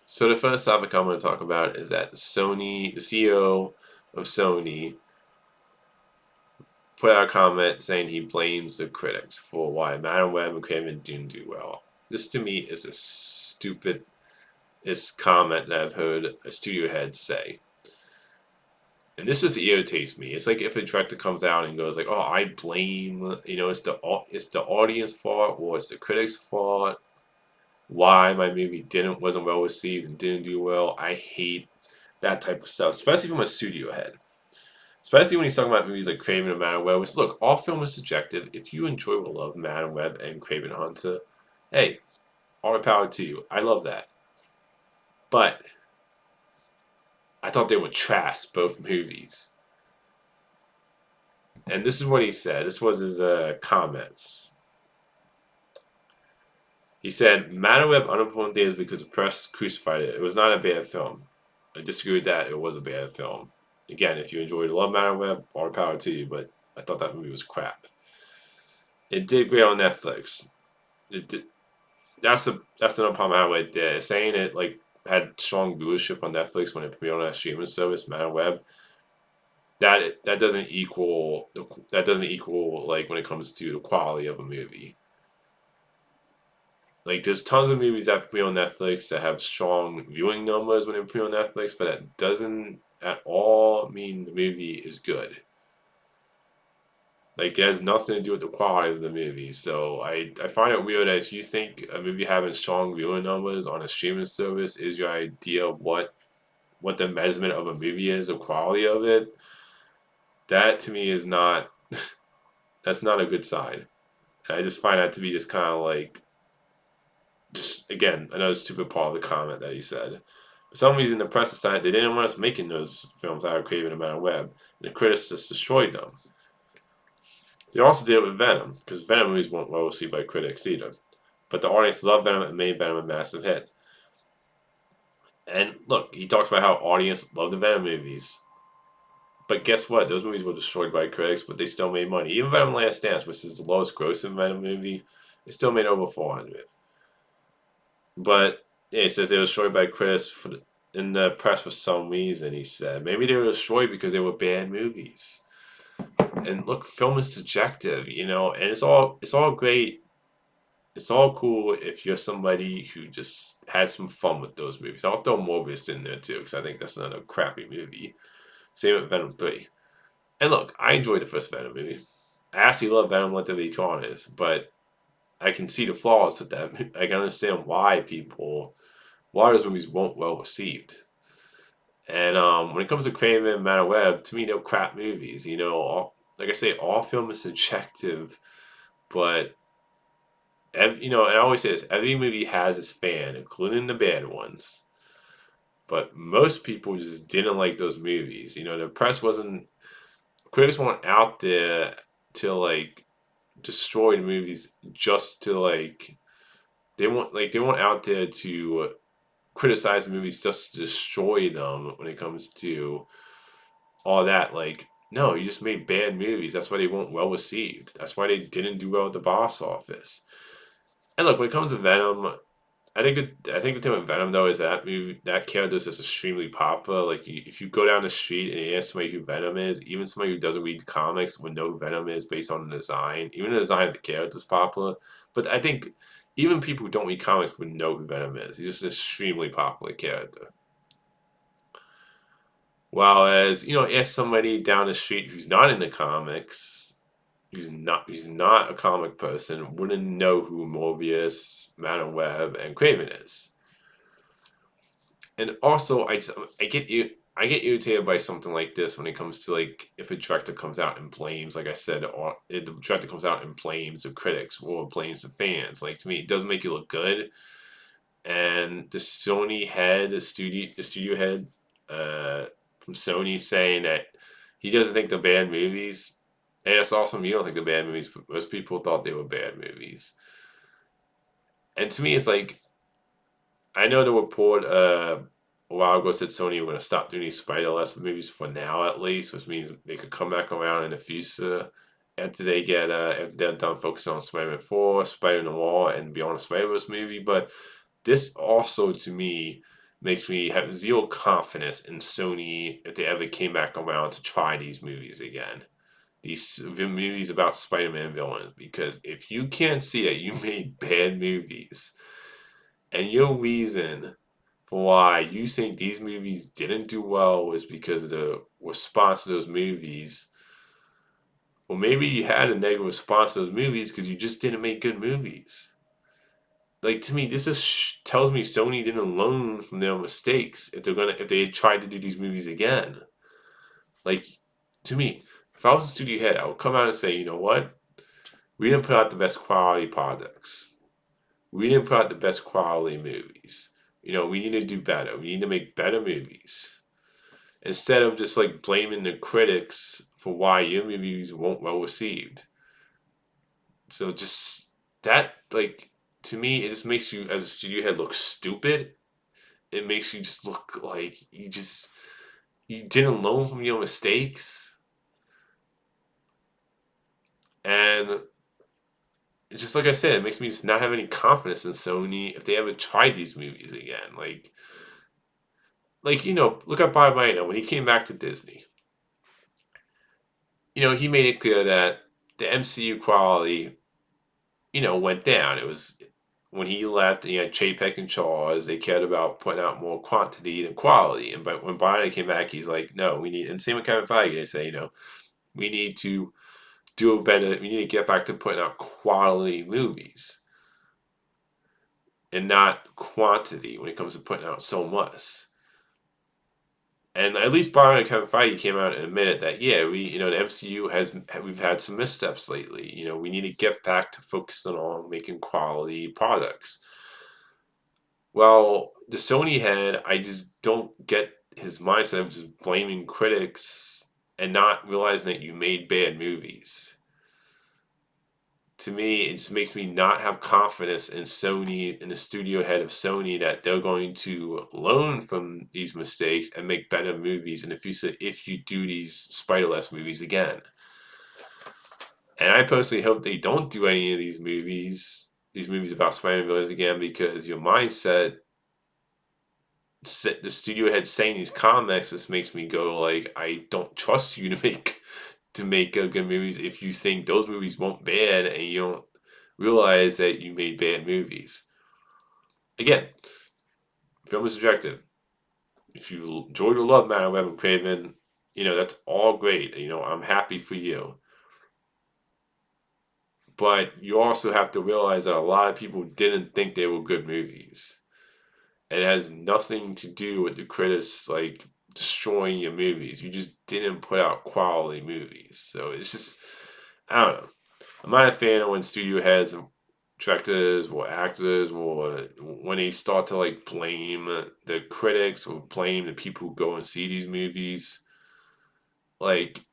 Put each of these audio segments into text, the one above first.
So the first topic I'm going to talk about is that Sony, the CEO of Sony, put out a comment saying he blames the critics for why Madam Web and Kraven didn't do well. This to me is the stupidest comment that I've heard a studio head say. And this just irritates me. It's like if a director comes out and goes like, "Oh, I blame, it's the audience fault or it's the critics' fault. Why my movie wasn't well received and didn't do well." I hate that type of stuff, especially from a studio head. Especially when he's talking about movies like Kraven and Madam Web. Which, look, all film is subjective. If you enjoy or love Madam Web and Kraven Hunter, hey, all the power to you. I love that. But I thought they were trash, both movies. And this is what he said. This was his comments. He said, Madam Web underperformed theaters because the press crucified it. It was not a bad film. I disagree with that. It was a bad film. Again, if you enjoyed Love Madam Web, all the power to you, but I thought that movie was crap. It did great on Netflix. It did, that's another problem I have with it. Saying it like had strong viewership on Netflix when it premiered on that streaming service, Madam Web. That doesn't equal like when it comes to the quality of a movie. Like there's tons of movies that premiere on Netflix that have strong viewing numbers when they premiere on Netflix, but that doesn't at all mean the movie is good. Like it has nothing to do with the quality of the movie. So I find it weird that if you think a movie having strong viewing numbers on a streaming service is your idea of what the measurement of a movie is, the quality of it, that to me is not that's not a good sign. And I just find that to be just kind of like just again another stupid part of the comment that he said. For some reason, the press decided they didn't want us making those films out of Craven and Madam Web, and the critics just destroyed them. They also did it with Venom, because Venom movies weren't well received by critics either. But the audience loved Venom and made Venom a massive hit. And look, he talks about how audience loved the Venom movies. But guess what? Those movies were destroyed by critics, but they still made money. Even Venom Last Dance, which is the lowest grossing Venom movie, it still made over 400. But yeah, he says they were destroyed by critics in the press for some reason. He said maybe they were destroyed because they were bad movies. And look, film is subjective, and it's all great. It's all cool if you're somebody who just had some fun with those movies. I'll throw Morbius in there too because I think that's another crappy movie. Same with Venom 3. And look, I enjoyed the first Venom movie. I actually love Venom Let There Be Carnage, but I can see the flaws with that. I can understand why those movies weren't well received. And when it comes to Kraven and Madam Web, to me, they're crap movies. Like I say, all film is subjective, but and I always say this: every movie has its fan, including the bad ones. But most people just didn't like those movies. The press wasn't, critics weren't out there to like destroy the movies just to like they weren't out there to criticize movies just to destroy them when it comes to all that. Like, no, you just made bad movies. That's why they weren't well received. That's why they didn't do well at the box office. And look, when it comes to Venom, I think the thing with Venom though is that character is just extremely popular. Like if you go down the street and you ask somebody who Venom is, even somebody who doesn't read comics would know who Venom is based on the design. Even the design of the character is popular. But I think even people who don't read comics would know who Venom is. He's just an extremely popular character. Whereas, ask somebody down the street who's not in the comics, who's not a comic person, wouldn't know who Morbius, Madam Web, and Kraven is. And also, I get irritated by something like this when it comes to like if a director comes out and blames, like I said, or if the director comes out and blames the critics or blames the fans. Like to me, it doesn't make you look good. And the Sony head, the studio head, from Sony saying that he doesn't think they're bad movies. And it's awesome. You don't think they're bad movies, but most people thought they were bad movies. And to me, it's like I know the report a while ago said Sony were going to stop doing these Spider-Verse movies for now, at least, which means they could come back around in the future after they're done focusing on Spider-Man 4, Spider-Noir, and Beyond the Spider-Verse movie. But this also, to me, makes me have zero confidence in Sony if they ever came back around to try these movies again. These movies about Spider-Man villains, because if you can't see that you made bad movies, and your reason for why you think these movies didn't do well was because of the response to those movies, well, maybe you had a negative response to those movies because you just didn't make good movies. Like, to me, this just tells me Sony didn't learn from their mistakes if they had tried to do these movies again. Like, to me, if I was a studio head, I would come out and say, you know what? We didn't put out the best quality products. We didn't put out the best quality movies. We need to do better. We need to make better movies. Instead of just like blaming the critics for why your movies weren't well received. So just that, like, to me, it just makes you as a studio head look stupid. It makes you just look like you didn't learn from your mistakes. And just like I said, it makes me just not have any confidence in Sony if they ever tried these movies again. Look at Bob Iger when he came back to Disney. He made it clear that the MCU quality, went down. It was when he left and he had Chapek and Charles, they cared about putting out more quantity than quality. And but when Biden came back, he's like, no, we need, and same with Kevin Feige, they say, we need to do a better, we need to get back to putting out quality movies and not quantity when it comes to putting out so much. And at least Byron and Kevin Feige came out and admitted that, yeah, the MCU we've had some missteps lately. We need to get back to focusing on making quality products. Well, the Sony head, I just don't get his mindset of just blaming critics and not realizing that you made bad movies. To me, it just makes me not have confidence in Sony, in the studio head of Sony, that they're going to learn from these mistakes and make better movies in the future if you do these Spider-Less movies again. And I personally hope they don't do any of these movies about Spider-Man villains again, because your mindset, the studio head saying these comments, just makes me go like, I don't trust you to make good movies if you think those movies won't bad and you don't realize that you made bad movies. Again, film is subjective. If you enjoyed or love Matter Web and Kraven, that's all great. I'm happy for you. But you also have to realize that a lot of people didn't think they were good movies. And it has nothing to do with the critics like destroying your movies. You just didn't put out quality movies. So it's just, I don't know. I'm not a fan of when studio heads and directors or actors or when they start to like blame the critics or blame the people who go and see these movies. Like,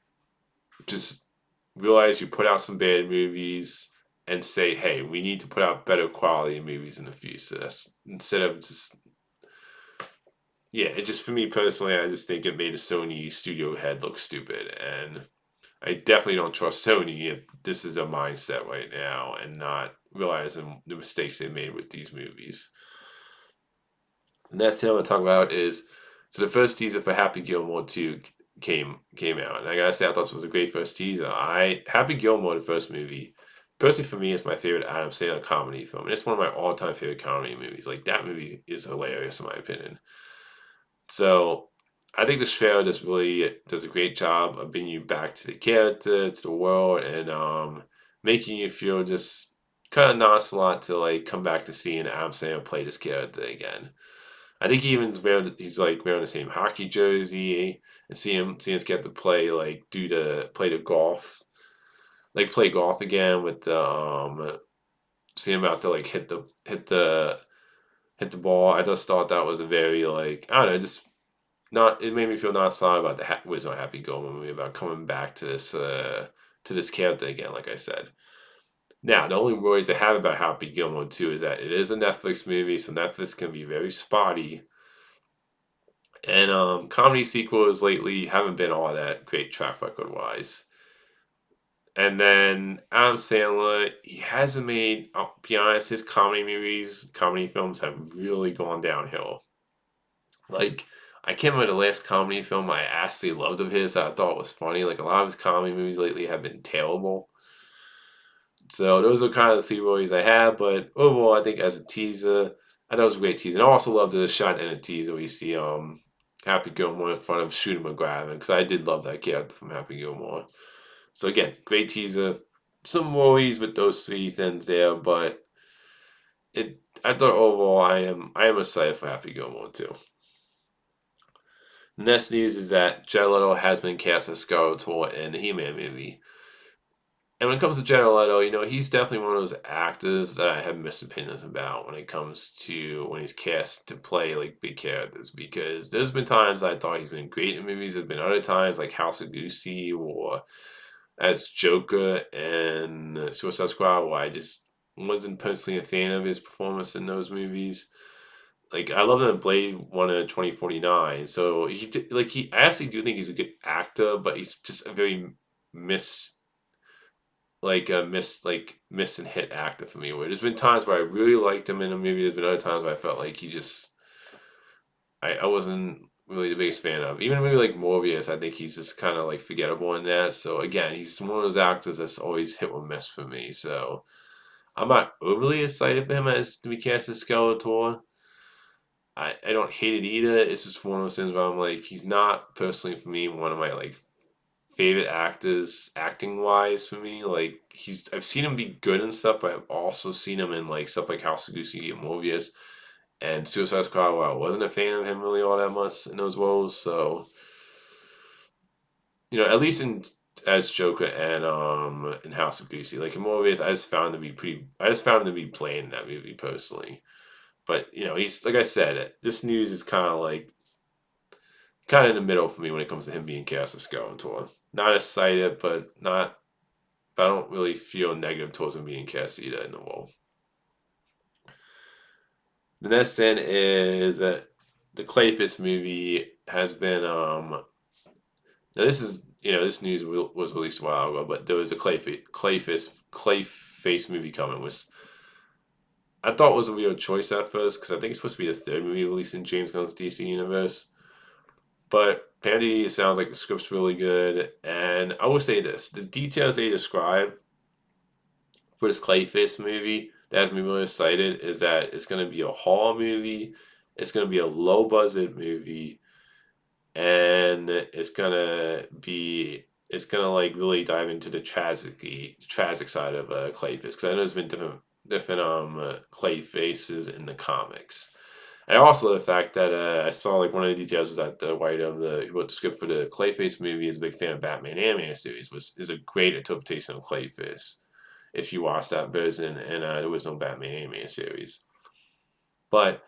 just realize you put out some bad movies and say, hey, we need to put out better quality movies in the future. Instead of just, yeah, it just, for me personally, I just think it made a Sony studio head look stupid. And I definitely don't trust Sony if this is a mindset right now and not realizing the mistakes they made with these movies. The next thing I want to talk about is, so the first teaser for Happy Gilmore 2 came out. And I gotta say, I thought this was a great first teaser. Happy Gilmore, the first movie, personally for me, is my favorite Adam Sandler comedy film. And it's one of my all-time favorite comedy movies. Like, that movie is hilarious in my opinion. So I think this trailer just really does a great job of bringing you back to the character, to the world, and making you feel just kind of nonchalant to like come back to seeing Adam Sandler play this character again. I think he's like wearing the same hockey jersey, and seeing us get to play like play the golf, like play golf again with the see him out to like hit the ball. I just thought that was a very like, I don't know, just not, it made me feel not sorry about the was not Happy Gilmore movie, about coming back to this character again, like I said. Now, the only worries I have about Happy Gilmore 2 is that it is a Netflix movie, so Netflix can be very spotty. And comedy sequels lately haven't been all that great track record wise. And then Adam Sandler, he hasn't I'll be honest, his comedy films have really gone downhill. Like, I can't remember the last comedy film I actually loved of his that I thought was funny. Like, a lot of his comedy movies lately have been terrible. So those are kind of the three movies I have. But overall, I think as a teaser, I thought it was a great teaser. And I also love the shot in a teaser where you see Happy Gilmore in front of Shooter McGavin, because I did love that character from Happy Gilmore. So again, great teaser. Some worries with those three things there, but it. I thought overall, I am excited for Happy Gilmore too. Next news is that Jared Leto has been cast as Skeletor in the He-Man movie. And when it comes to Jared Leto, he's definitely one of those actors that I have mixed opinions about when it comes to when he's cast to play like big characters. Because there's been times I thought he's been great in movies. There's been other times like House of Lucy or as Joker and Suicide Squad where I just wasn't personally a fan of his performance in those movies. Like I love him in Blade Runner 2049. So I actually do think he's a good actor, but he's just a very miss miss and hit actor for me. Where there's been times where I really liked him in a movie. There's been other times where I felt like I wasn't really the biggest fan of. Even a movie like Morbius, I think he's just kind of like forgettable in that. So again, he's one of those actors that's always hit or miss for me. So I'm not overly excited for him as to be cast as Skeletor. I don't hate it either. It's just one of those things where I'm like, he's not personally for me one of my like favorite actors acting wise for me. Like I've seen him be good and stuff, but I've also seen him in like stuff like House of Gucci and Morbius and Suicide Squad where I wasn't a fan of him really all that much in those roles. So at least in as Joker and in House of Gucci, like in Morbius, I just found him to be playing in that movie personally. But he's like I said, this news is kind of in the middle for me when it comes to him being cast as Skeletor. Not excited, but not. But I don't really feel negative towards him being cast either in the role. The next thing is the Clayface movie has been. Now this is this news was released a while ago, but there was a Clayface movie coming, which I thought was a real choice at first because I think it's supposed to be the third movie released in James Gunn's DC universe. But apparently, it sounds like the script's really good. And I will say this: the details they describe for this Clayface movie that has me really excited is that it's going to be a horror movie, it's going to be a low budget movie, and it's gonna like really dive into the tragic side of Clayface because I know there's been different Clayfaces in the comics. And also the fact that I saw like one of the details was that the writer who wrote the script for the Clayface movie is a big fan of Batman animated series, which is a great interpretation of Clayface. If you watch that version and there was no Batman animated series, but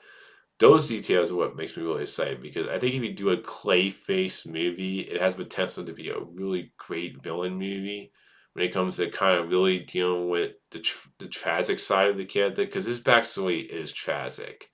those details are what makes me really excited because I think if you do a Clayface movie, it has potential to be a really great villain movie when it comes to kind of really dealing with the tragic side of the character because his backstory is tragic.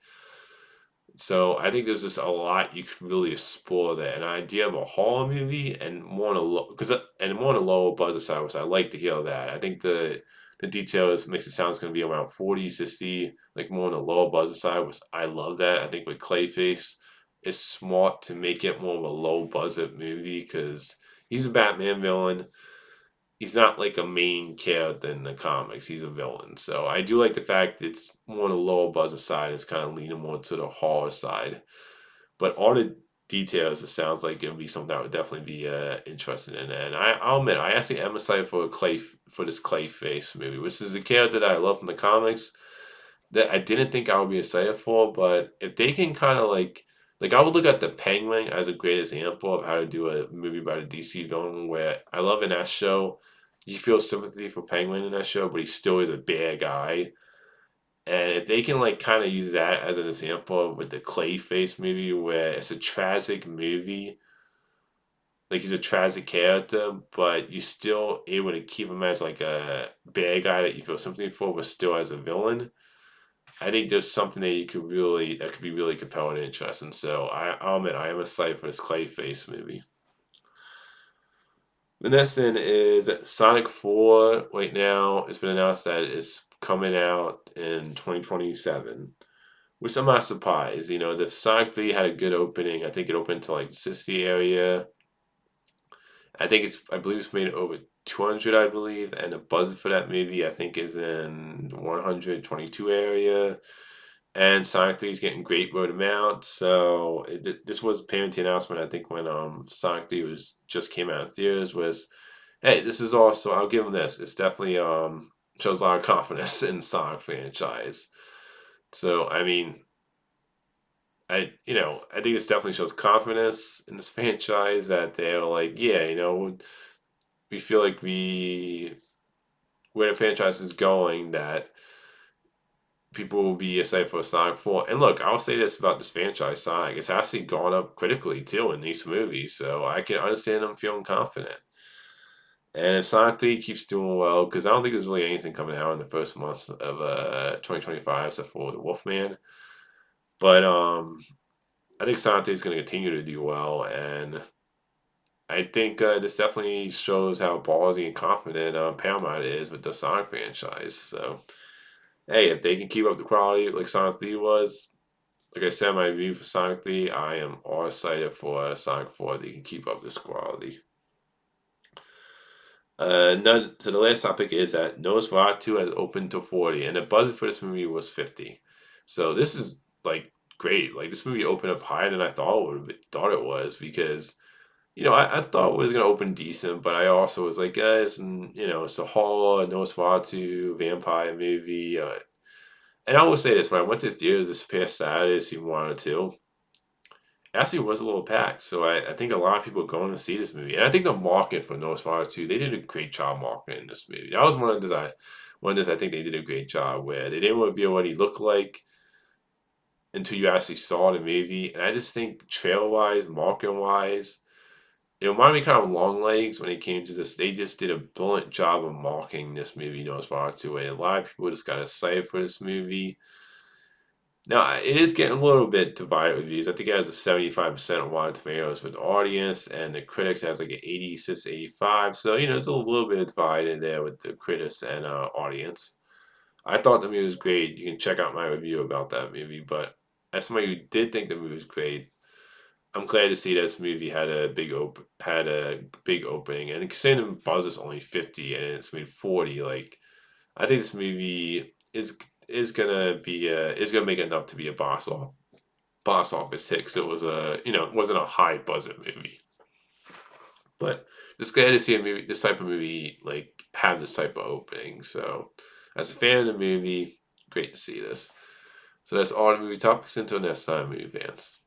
So I think there's just a lot you could really explore there. An idea of a horror movie and more on a more on a lower budget side, which I like to hear that. I think the details makes it sound it's going to be around 40, 60, like more on the lower budget side, which I love that. I think with Clayface, it's smart to make it more of a low budget movie because he's a Batman villain. He's not like a main character in the comics. He's a villain. So I do like the fact that it's more on the lower budget side. It's kind of leaning more to the horror side. But all the details, it sounds like it would be something I would definitely be interested in. And I'll admit, I actually am excited for this Clayface movie, which is a character that I love from the comics that I didn't think I would be excited for. But if they can kind of like I would look at the Penguin as a great example of how to do a movie about a DC villain. Where I love in that show, you feel sympathy for Penguin in that show, but he still is a bad guy. And if they can like kind of use that as an example with the Clayface movie, where it's a tragic movie, like he's a tragic character, but you still able to keep him as like a bad guy that you feel sympathy for, but still as a villain. I think there's something that could be really compelling and interesting. So I'll admit I am excited for this Clayface movie. The next thing is Sonic 4 right now. It's been announced that it's coming out in 2027, which I'm not surprised. The Sonic 3 had a good opening. I think it opened to like the 60 area. I believe it's made over 200, I believe, and the budget for that movie I think is in 122 area. And Sonic 3 is getting great word of mouth. So this was a parent announcement. I think when Sonic 3 was just came out of theaters was, hey, this is also, I'll give them this. It's definitely shows a lot of confidence in the Sonic franchise. So I mean, I think this definitely shows confidence in this franchise that they're like, yeah, we feel like where the franchise is going, that people will be excited for Sonic 4. And look, I'll say this about this franchise, Sonic. It's actually gone up critically too in these movies, so I can understand them feeling confident. And if Sonic 3 keeps doing well, because I don't think there's really anything coming out in the first months of 2025 except for the Wolfman. But I think Sonic 3 is going to continue to do well, and I think this definitely shows how ballsy and confident Paramount is with the Sonic franchise. So, hey, if they can keep up the quality like Sonic 3 was, like I said in my review for Sonic 3, I am all excited for Sonic 4. They can keep up this quality. So the last topic is that Nosferatu has opened to 40, and the budget for this movie was 50. So this is like great. Like this movie opened up higher than I thought it was, because I thought it was gonna open decent, but I also was like, guys, and it's a horror Nosferatu vampire movie. And I will say this: when I went to the theater this past Saturday to see Moana 2, it actually was a little packed. So I think a lot of people are going to see this movie, and I think the market for Nosferatu, they did a great job marketing this movie. That was one of those I think they did a great job where they didn't reveal what he looked like until you actually saw the movie. And I just think trailer wise, marketing wise, it reminded me kind of Long Legs when it came to this. They just did a brilliant job of marketing this movie, Nosferatu, and a lot of people just got excited for this movie. Now, it is getting a little bit divided with reviews. I think it has a 75% on Rotten Tomatoes with the audience, and the critics has like an 86, 85. So, it's a little bit divided there with the critics and audience. I thought the movie was great. You can check out my review about that movie. But as somebody who did think the movie was great, I'm glad to see this movie had a big opening. And considering the buzz is only 50 and it's made 40, like I think this movie is gonna make enough to be a box office hit. 'Cause it was it wasn't a high budget movie, but just glad to see this type of movie like have this type of opening. So as a fan of the movie, great to see this. So that's all the movie topics. Until next time, movie fans.